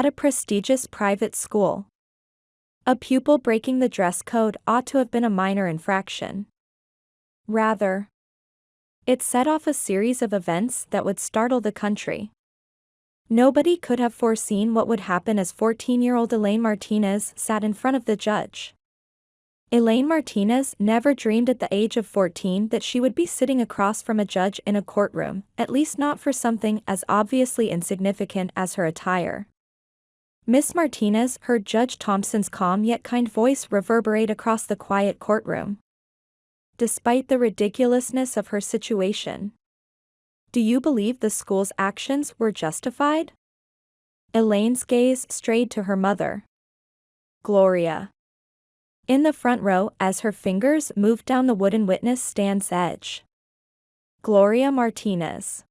At a prestigious private school, a pupil breaking the dress code ought to have been a minor infraction. Rather, it set off a series of events that would startle the country. Nobody could have foreseen what would happen as 14-year-old Elaine Martinez sat in front of the judge. Elaine Martinez never dreamed at the age of 14 that she would be sitting across from a judge in a courtroom, at least not for something as obviously insignificant as her attire. Miss Martinez heard Judge Thompson's calm yet kind voice reverberate across the quiet courtroom. Despite the ridiculousness of her situation, do you believe the school's actions were justified? Elaine's gaze strayed to her mother, Gloria, in the front row as her fingers moved down the wooden witness stand's edge. Gloria Martinez,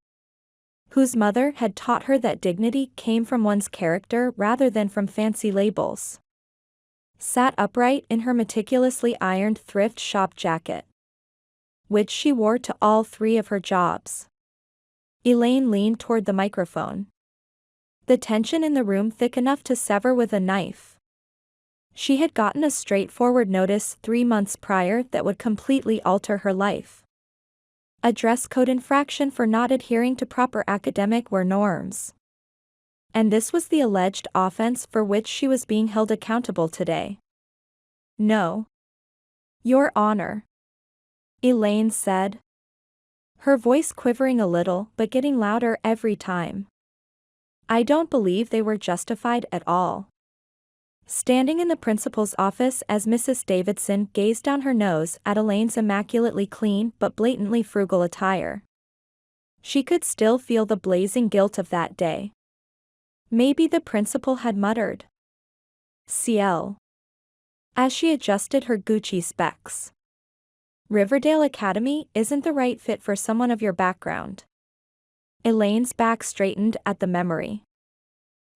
whose mother had taught her that dignity came from one's character rather than from fancy labels, sat upright in her meticulously ironed thrift shop jacket, which she wore to all three of her jobs. Elaine leaned toward the microphone, the tension in the room thick enough to sever with a knife. She had gotten a straightforward notice 3 months prior that would completely alter her life. A dress code infraction for not adhering to proper academic wear norms. And this was the alleged offense for which she was being held accountable today. No, Your Honor, Elaine said, her voice quivering a little but getting louder every time. I don't believe they were justified at all. Standing in the principal's office as Mrs. Davidson gazed down her nose at Elaine's immaculately clean but blatantly frugal attire, she could still feel the blazing guilt of that day. Maybe the principal had muttered, "CL," as she adjusted her Gucci specs. Riverdale Academy isn't the right fit for someone of your background. Elaine's back straightened at the memory.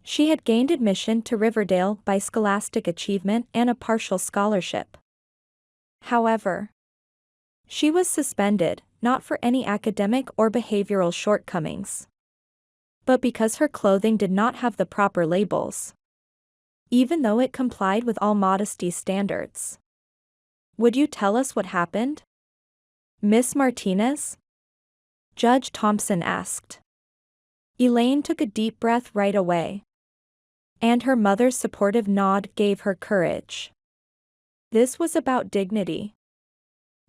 She had gained admission to Riverdale by scholastic achievement and a partial scholarship. However, she was suspended, not for any academic or behavioral shortcomings, but because her clothing did not have the proper labels, even though it complied with all modesty standards. Would you tell us what happened, Miss Martinez? Judge Thompson asked. Elaine took a deep breath right away, and her mother's supportive nod gave her courage. This was about dignity,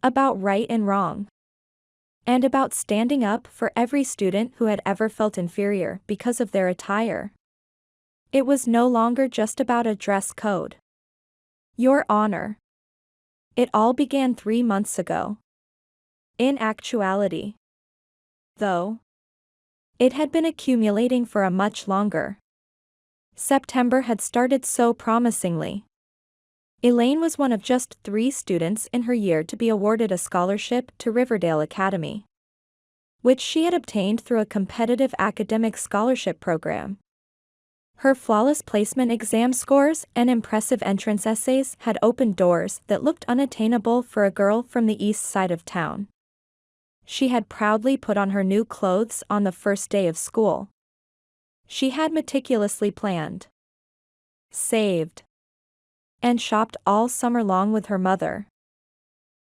about right and wrong, and about standing up for every student who had ever felt inferior because of their attire. It was no longer just about a dress code. Your Honor, it all began 3 months ago. In actuality, though, it had been accumulating for a much longer. September had started so promisingly. Elaine was one of just 3 students in her year to be awarded a scholarship to Riverdale Academy, which she had obtained through a competitive academic scholarship program. Her flawless placement exam scores and impressive entrance essays had opened doors that looked unattainable for a girl from the east side of town. She had proudly put on her new clothes on the first day of school. She had meticulously planned, saved, and shopped all summer long with her mother.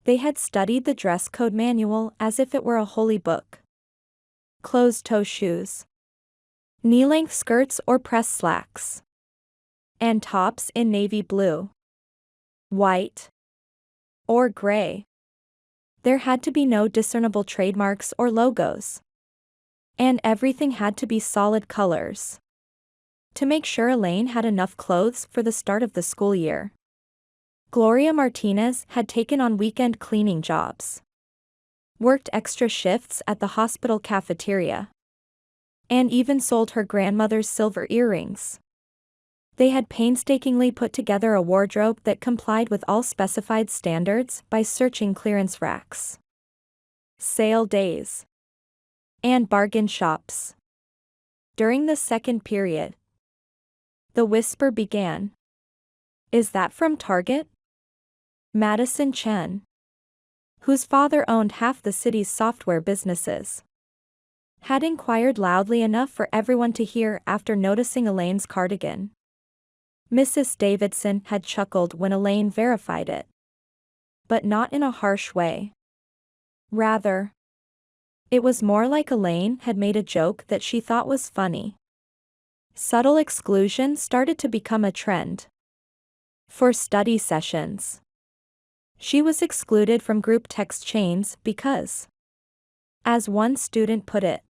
They had studied the dress code manual as if it were a holy book. Closed-toe shoes, knee-length skirts or pressed slacks, and tops in navy blue, white, or gray. There had to be no discernible trademarks or logos, and everything had to be solid colors, to make sure Elaine had enough clothes for the start of the school year. Gloria Martinez had taken on weekend cleaning jobs, worked extra shifts at the hospital cafeteria, and even sold her grandmother's silver earrings. They had painstakingly put together a wardrobe that complied with all specified standards by searching clearance racks, sale days, and bargain shops. During the second period, the whisper began. Is that from Target? Madison Chen, whose father owned half the city's software businesses, had inquired loudly enough for everyone to hear after noticing Elaine's cardigan. Mrs. Davidson had chuckled when Elaine verified it. But not in a harsh way. Rather, it was more like Elaine had made a joke that she thought was funny. Subtle exclusion started to become a trend. For study sessions, she was excluded from group text chains because, as one student put it,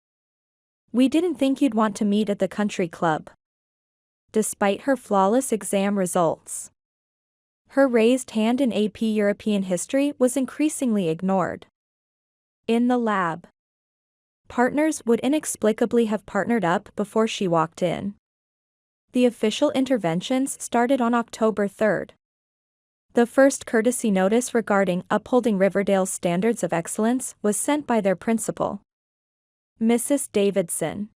"We didn't think you'd want to meet at the country club." Despite her flawless exam results, her raised hand in AP European history was increasingly ignored. In the lab, partners would inexplicably have partnered up before she walked in. The official interventions started on October 3rd. The first courtesy notice regarding upholding Riverdale's standards of excellence was sent by their principal, Mrs. Davidson.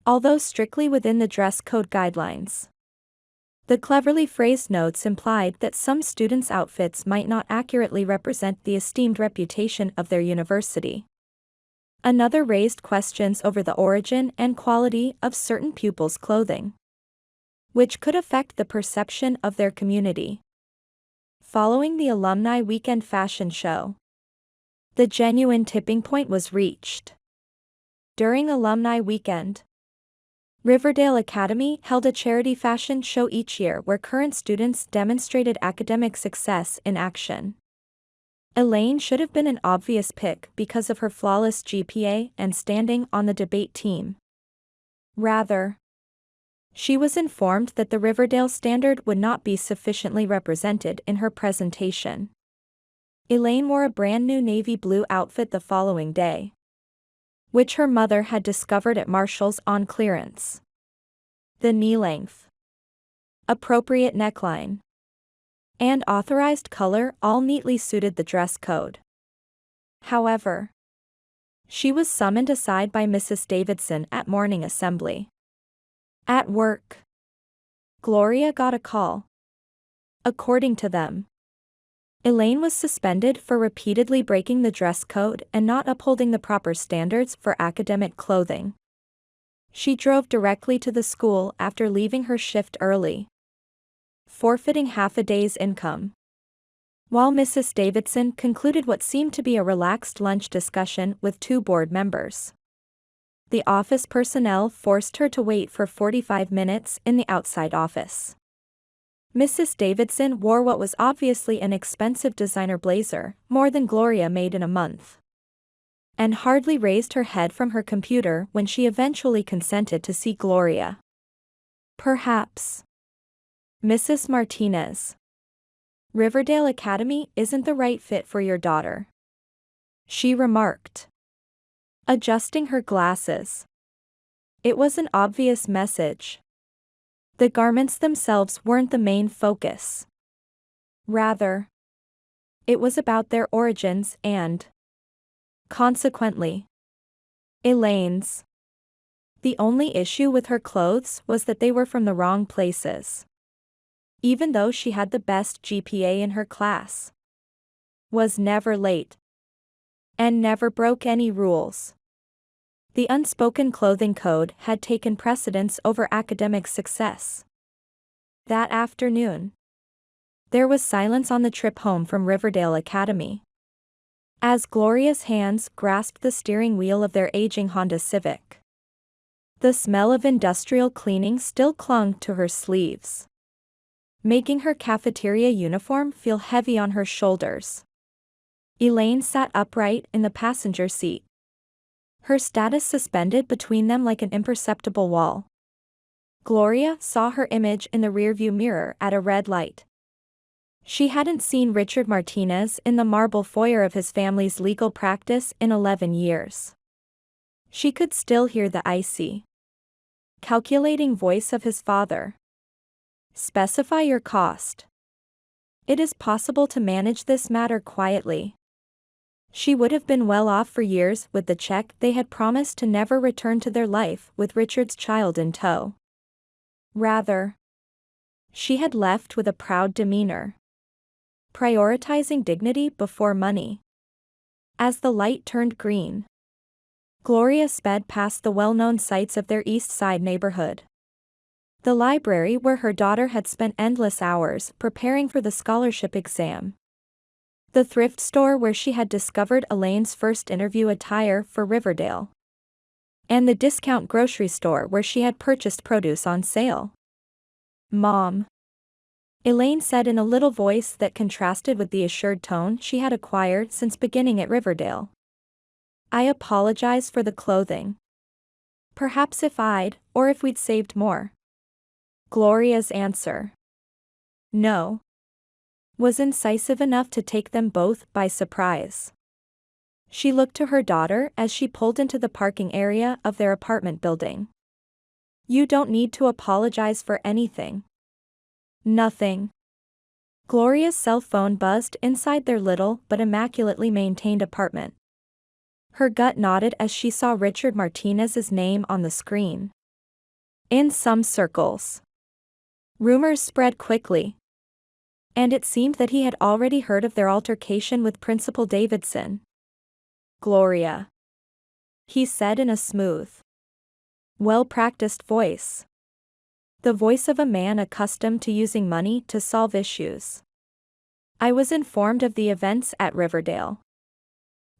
Although strictly within the dress code guidelines, the cleverly phrased notes implied that some students' outfits might not accurately represent the esteemed reputation of their university. Another raised questions over the origin and quality of certain pupils' clothing, which could affect the perception of their community. Following the Alumni Weekend fashion show, the genuine tipping point was reached. During Alumni Weekend, Riverdale Academy held a charity fashion show each year where current students demonstrated academic success in action. Elaine should have been an obvious pick because of her flawless GPA and standing on the debate team. Rather, she was informed that the Riverdale standard would not be sufficiently represented in her presentation. Elaine wore a brand new navy blue outfit the following day, which her mother had discovered at Marshall's on clearance. The knee length, appropriate neckline, and authorized color all neatly suited the dress code. However, she was summoned aside by Mrs. Davidson at morning assembly. At work, Gloria got a call. According to them, Elaine was suspended for repeatedly breaking the dress code and not upholding the proper standards for academic clothing. She drove directly to the school after leaving her shift early, forfeiting half a day's income. While Mrs. Davidson concluded what seemed to be a relaxed lunch discussion with two board members, the office personnel forced her to wait for 45 minutes in the outside office. Mrs. Davidson wore what was obviously an expensive designer blazer, more than Gloria made in a month, and hardly raised her head from her computer when she eventually consented to see Gloria. "Perhaps, Mrs. Martinez, Riverdale Academy isn't the right fit for your daughter," she remarked, adjusting her glasses. It was an obvious message. The garments themselves weren't the main focus. Rather, it was about their origins and, consequently, Elaine's. The only issue with her clothes was that they were from the wrong places. Even though she had the best GPA in her class, was never late, and never broke any rules, the unspoken clothing code had taken precedence over academic success. That afternoon, there was silence on the trip home from Riverdale Academy, as Gloria's hands grasped the steering wheel of their aging Honda Civic. The smell of industrial cleaning still clung to her sleeves, making her cafeteria uniform feel heavy on her shoulders. Elaine sat upright in the passenger seat, her status suspended between them like an imperceptible wall. Gloria saw her image in the rearview mirror at a red light. She hadn't seen Richard Martinez in the marble foyer of his family's legal practice in 11 years. She could still hear the icy, calculating voice of his father. "Specify your cost. It is possible to manage this matter quietly." She would have been well off for years with the check they had promised to never return to their life with Richard's child in tow. Rather, she had left with a proud demeanor, prioritizing dignity before money. As the light turned green, Gloria sped past the well-known sights of their East Side neighborhood. The library where her daughter had spent endless hours preparing for the scholarship exam. The thrift store where she had discovered Elaine's first interview attire for Riverdale. And the discount grocery store where she had purchased produce on sale. "Mom," Elaine said in a little voice that contrasted with the assured tone she had acquired since beginning at Riverdale. "I apologize for the clothing. Perhaps if we'd saved more." Gloria's answer, "No," was incisive enough to take them both by surprise. She looked to her daughter as she pulled into the parking area of their apartment building. "You don't need to apologize for anything." "Nothing." Gloria's cell phone buzzed inside their little but immaculately maintained apartment. Her gut nodded as she saw Richard Martinez's name on the screen. In some circles, rumors spread quickly. And it seemed that he had already heard of their altercation with Principal Davidson. "Gloria," he said in a smooth, well-practiced voice. The voice of a man accustomed to using money to solve issues. "I was informed of the events at Riverdale.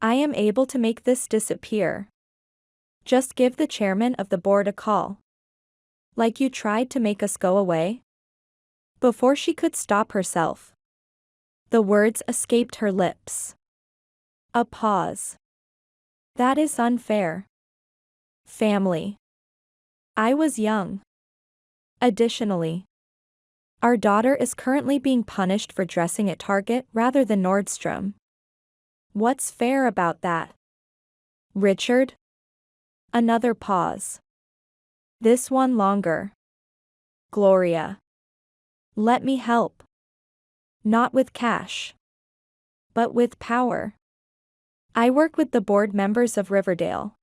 I am able to make this disappear. Just give the chairman of the board a call." "Like you tried to make us go away?" Before she could stop herself, the words escaped her lips. A pause. "That is unfair. Family. I was young. Additionally, our daughter is currently being punished for dressing at Target rather than Nordstrom. What's fair about that?" "Richard?" Another pause. This one longer. "Gloria. Let me help. Not with cash, but with power. I work with the board members of Riverdale.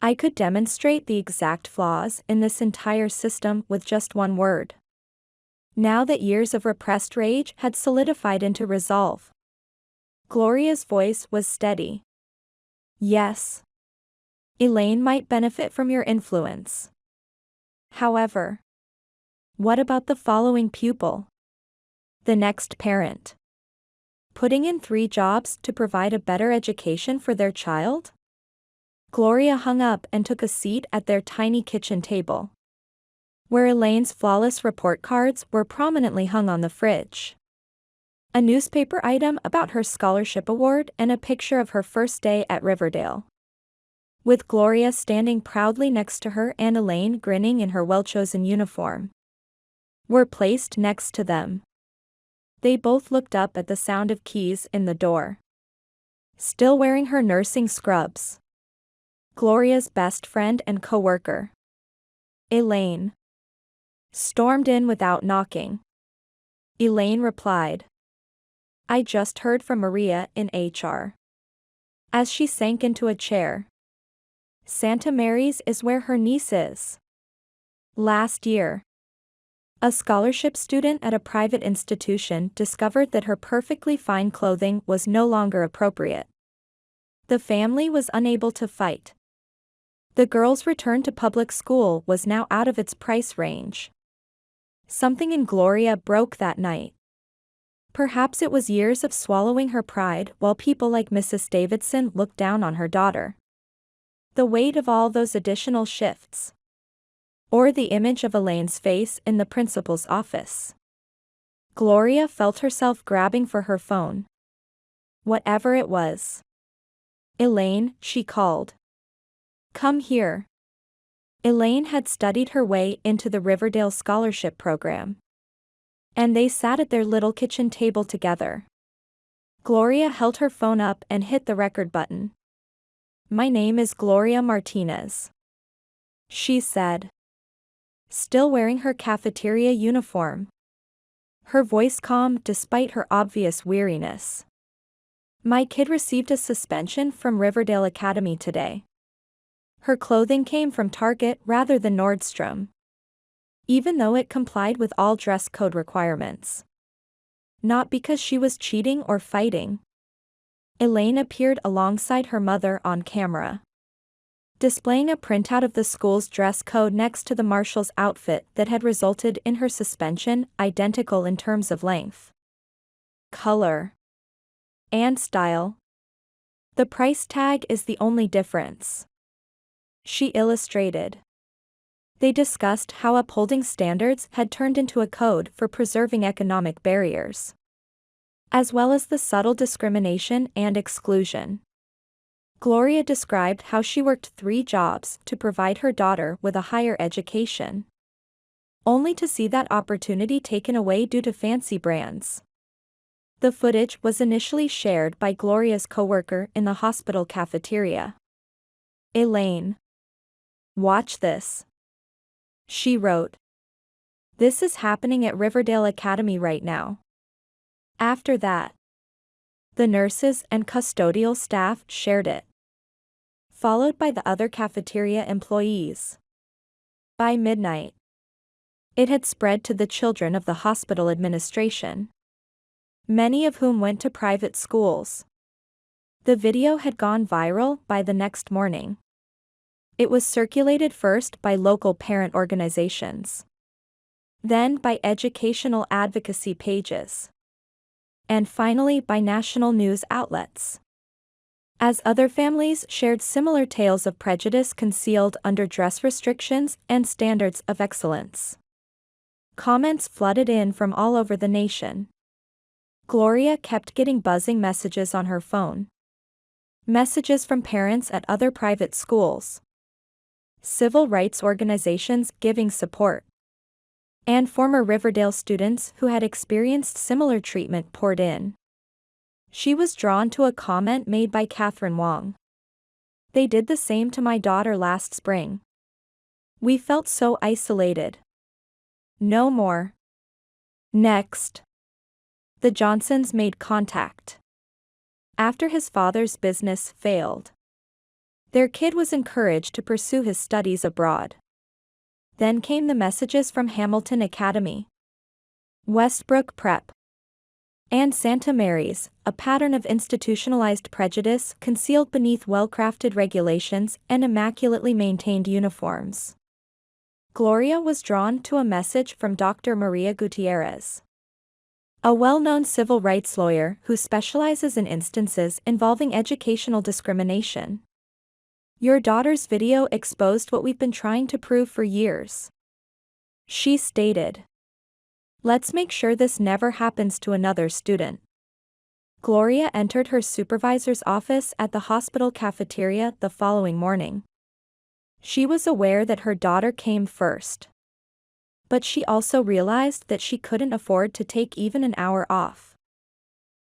I could demonstrate the exact flaws in this entire system with just one word." Now that years of repressed rage had solidified into resolve, Gloria's voice was steady. "Yes. Elaine might benefit from your influence. However, what about the following pupil? The next parent? Putting in 3 jobs to provide a better education for their child?" Gloria hung up and took a seat at their tiny kitchen table, where Elaine's flawless report cards were prominently hung on the fridge. A newspaper item about her scholarship award and a picture of her first day at Riverdale, with Gloria standing proudly next to her and Elaine grinning in her well-chosen uniform, were placed next to them. They both looked up at the sound of keys in the door. Still wearing her nursing scrubs, Gloria's best friend and co-worker, Elaine, stormed in without knocking. Elaine replied, "I just heard from Maria in HR." As she sank into a chair. "Santa Mary's is where her niece is. Last year, a scholarship student at a private institution discovered that her perfectly fine clothing was no longer appropriate. The family was unable to fight. The girl's return to public school was now out of its price range. Something in Gloria broke that night. Perhaps it was years of swallowing her pride while people like Mrs. Davidson looked down on her daughter. The weight of all those additional shifts. Or the image of Elaine's face in the principal's office. Gloria felt herself grabbing for her phone. Whatever it was. "Elaine," she called. "Come here." Elaine had studied her way into the Riverdale Scholarship Program. And they sat at their little kitchen table together. Gloria held her phone up and hit the record button. "My name is Gloria Martinez," she said, still wearing her cafeteria uniform. Her voice calm despite her obvious weariness. "My kid received a suspension from Riverdale Academy today. Her clothing came from Target rather than Nordstrom, even though it complied with all dress code requirements. Not because she was cheating or fighting." Elaine appeared alongside her mother on camera. displaying a printout of the school's dress code next to the marshal's outfit that had resulted in her suspension, identical in terms of length, color, and style. The price tag is the only difference, she illustrated. They discussed how upholding standards had turned into a code for preserving economic barriers, as well as the subtle discrimination and exclusion. Gloria described how she worked 3 jobs to provide her daughter with a higher education, only to see that opportunity taken away due to fancy brands. The footage was initially shared by Gloria's coworker in the hospital cafeteria. Elaine. Watch this, she wrote. This is happening at Riverdale Academy right now. After that, the nurses and custodial staff shared it, followed by the other cafeteria employees. By midnight, it had spread to the children of the hospital administration, many of whom went to private schools. The video had gone viral by the next morning. It was circulated first by local parent organizations, then by educational advocacy pages, and finally by national news outlets. As other families shared similar tales of prejudice concealed under dress restrictions and standards of excellence, comments flooded in from all over the nation. Gloria kept getting buzzing messages on her phone. Messages from parents at other private schools, civil rights organizations giving support, and former Riverdale students who had experienced similar treatment poured in. She was drawn to a comment made by Catherine Wong. They did the same to my daughter last spring. We felt so isolated. No more. Next, the Johnsons made contact. After his father's business failed, their kid was encouraged to pursue his studies abroad. Then came the messages from Hamilton Academy, Westbrook Prep, and Santa Mary's, a pattern of institutionalized prejudice concealed beneath well-crafted regulations and immaculately maintained uniforms. Gloria was drawn to a message from Dr. Maria Gutierrez, a well-known civil rights lawyer who specializes in instances involving educational discrimination. Your daughter's video exposed what we've been trying to prove for years, she stated. Let's make sure this never happens to another student. Gloria entered her supervisor's office at the hospital cafeteria the following morning. She was aware that her daughter came first, but she also realized that she couldn't afford to take even an hour off.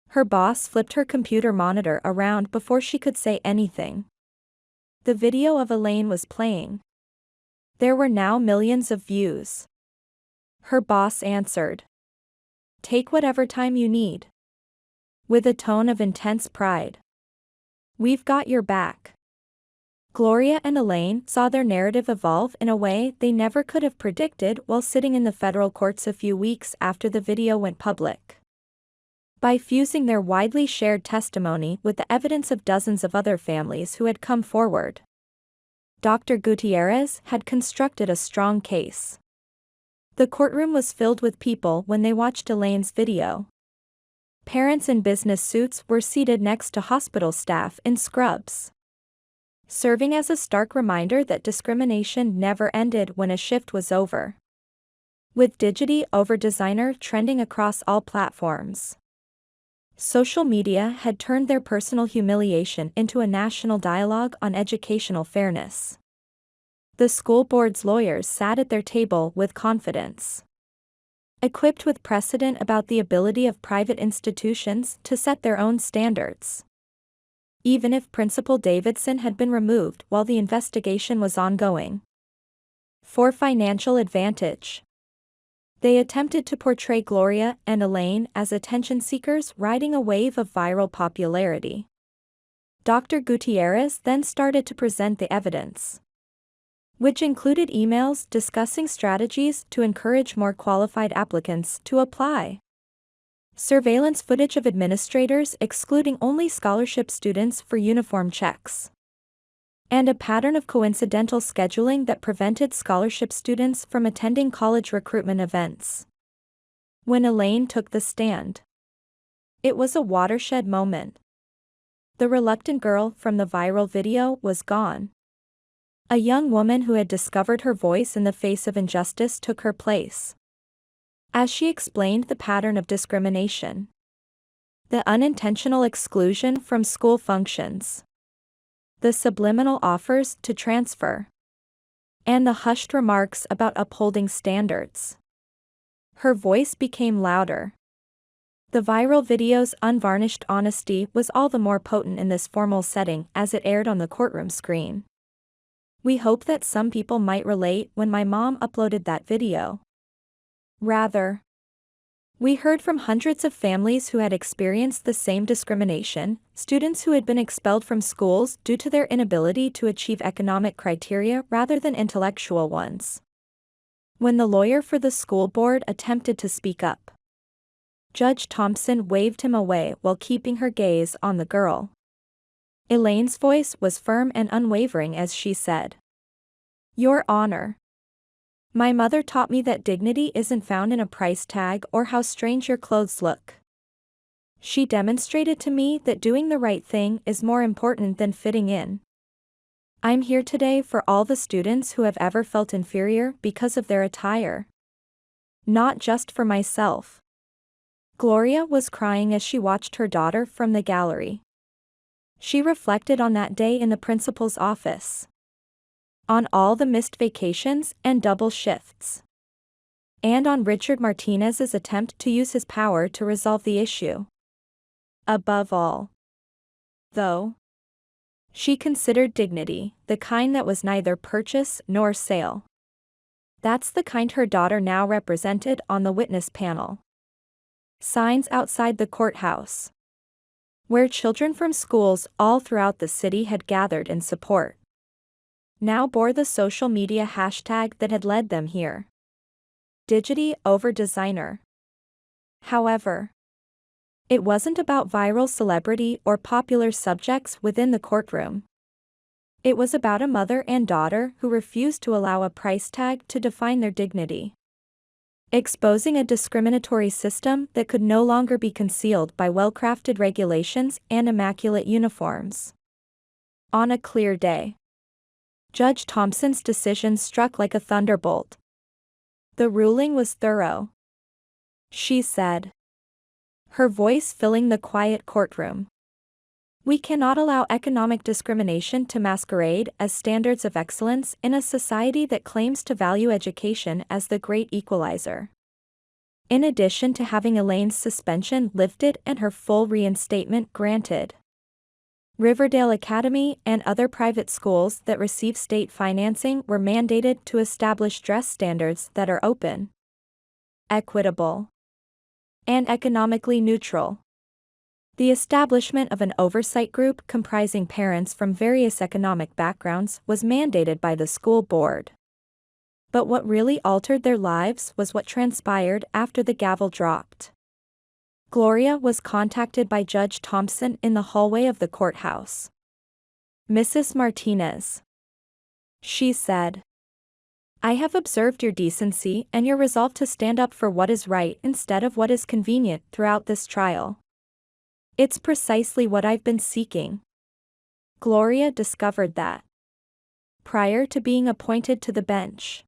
Her boss flipped her computer monitor around before she could say anything. The video of Elaine was playing. There were now millions of views. Her boss answered, "Take whatever time you need," with a tone of intense pride. "We've got your back." Gloria and Elaine saw their narrative evolve in a way they never could have predicted while sitting in the federal courts a few weeks after the video went public. By fusing their widely shared testimony with the evidence of dozens of other families who had come forward, Dr. Gutierrez had constructed a strong case. The courtroom was filled with people when they watched Elaine's video. Parents in business suits were seated next to hospital staff in scrubs, serving as a stark reminder that discrimination never ended when a shift was over. With Digity over Designer trending across all platforms, social media had turned their personal humiliation into a national dialogue on educational fairness. The school board's lawyers sat at their table with confidence, equipped with precedent about the ability of private institutions to set their own standards, even if Principal Davidson had been removed while the investigation was ongoing. For financial advantage, they attempted to portray Gloria and Elaine as attention seekers riding a wave of viral popularity. Dr. Gutierrez then started to present the evidence, which included emails discussing strategies to encourage more qualified applicants to apply, surveillance footage of administrators excluding only scholarship students for uniform checks, and a pattern of coincidental scheduling that prevented scholarship students from attending college recruitment events. When Elaine took the stand, it was a watershed moment. The reluctant girl from the viral video was gone. A young woman who had discovered her voice in the face of injustice took her place. As she explained the pattern of discrimination, the unintentional exclusion from school functions, the subliminal offers to transfer, and the hushed remarks about upholding standards, her voice became louder. The viral video's unvarnished honesty was all the more potent in this formal setting as it aired on the courtroom screen. "We hope that some people might relate when my mom uploaded that video. Rather, we heard from hundreds of families who had experienced the same discrimination, students who had been expelled from schools due to their inability to achieve economic criteria rather than intellectual ones." When the lawyer for the school board attempted to speak up, Judge Thompson waved him away while keeping her gaze on the girl. Elaine's voice was firm and unwavering as she said, "Your Honor, my mother taught me that dignity isn't found in a price tag or how strange your clothes look. She demonstrated to me that doing the right thing is more important than fitting in. I'm here today for all the students who have ever felt inferior because of their attire. Not just for myself." Gloria was crying as she watched her daughter from the gallery. She reflected on that day in the principal's office, on all the missed vacations and double shifts, and on Richard Martinez's attempt to use his power to resolve the issue. Above all, though, she considered dignity, the kind that was neither purchase nor sale. That's the kind her daughter now represented on the witness panel. Signs outside the courthouse, where children from schools all throughout the city had gathered in support, now bore the social media hashtag that had led them here: Digity over designer. However, it wasn't about viral celebrity or popular subjects within the courtroom. It was about a mother and daughter who refused to allow a price tag to define their dignity, exposing a discriminatory system that could no longer be concealed by well-crafted regulations and immaculate uniforms. On a clear day, Judge Thompson's decision struck like a thunderbolt. The ruling was thorough, she said, her voice filling the quiet courtroom. "We cannot allow economic discrimination to masquerade as standards of excellence in a society that claims to value education as the great equalizer." In addition to having Elaine's suspension lifted and her full reinstatement granted, Riverdale Academy and other private schools that receive state financing were mandated to establish dress standards that are open, equitable, and economically neutral. The establishment of an oversight group comprising parents from various economic backgrounds was mandated by the school board. But what really altered their lives was what transpired after the gavel dropped. Gloria was contacted by Judge Thompson in the hallway of the courthouse. "Mrs. Martinez," she said, "I have observed your decency and your resolve to stand up for what is right instead of what is convenient throughout this trial. It's precisely what I've been seeking." Gloria discovered that, prior to being appointed to the bench,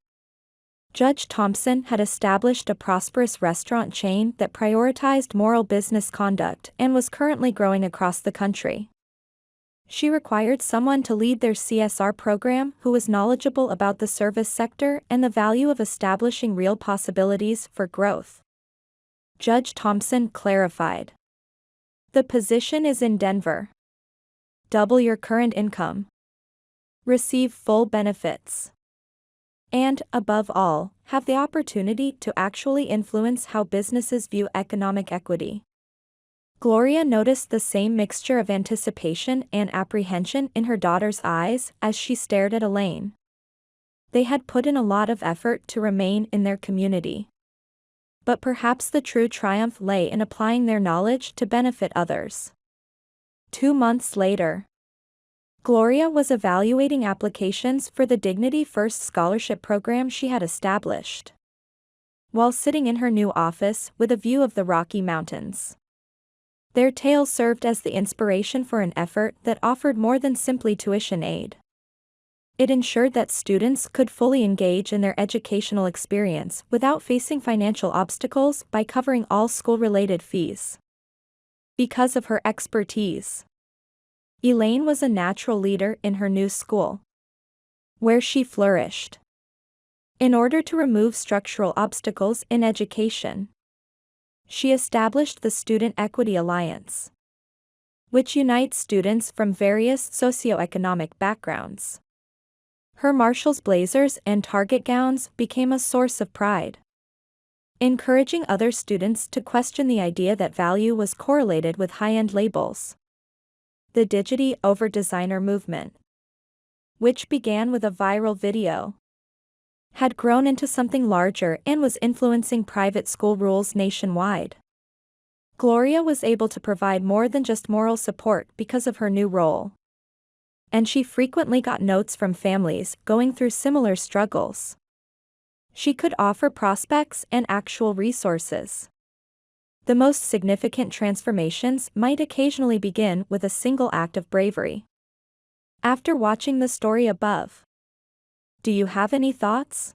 Judge Thompson had established a prosperous restaurant chain that prioritized moral business conduct and was currently growing across the country. She required someone to lead their CSR program who was knowledgeable about the service sector and the value of establishing real possibilities for growth. Judge Thompson clarified, "The position is in Denver. Double your current income. Receive full benefits. And, above all, have the opportunity to actually influence how businesses view economic equity." Gloria noticed the same mixture of anticipation and apprehension in her daughter's eyes as she stared at Elaine. They had put in a lot of effort to remain in their community. But perhaps the true triumph lay in applying their knowledge to benefit others. 2 months later, Gloria was evaluating applications for the Dignity First scholarship program she had established, while sitting in her new office with a view of the Rocky Mountains. Their tale served as the inspiration for an effort that offered more than simply tuition aid. It ensured that students could fully engage in their educational experience without facing financial obstacles by covering all school-related fees. Because of her expertise, Elaine was a natural leader in her new school, where she flourished. In order to remove structural obstacles in education, she established the Student Equity Alliance, which unites students from various socioeconomic backgrounds. Her Marshall's blazers and Target gowns became a source of pride, encouraging other students to question the idea that value was correlated with high-end labels. The Dignity Over Designer movement, which began with a viral video, had grown into something larger and was influencing private school rules nationwide. Gloria was able to provide more than just moral support because of her new role, and she frequently got notes from families going through similar struggles. She could offer prospects and actual resources. The most significant transformations might occasionally begin with a single act of bravery. After watching the story above, do you have any thoughts?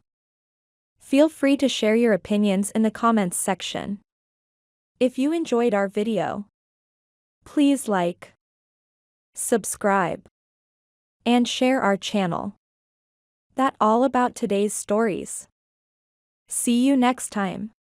Feel free to share your opinions in the comments section. If you enjoyed our video, please like, subscribe, and share our channel. That's all about today's stories. See you next time.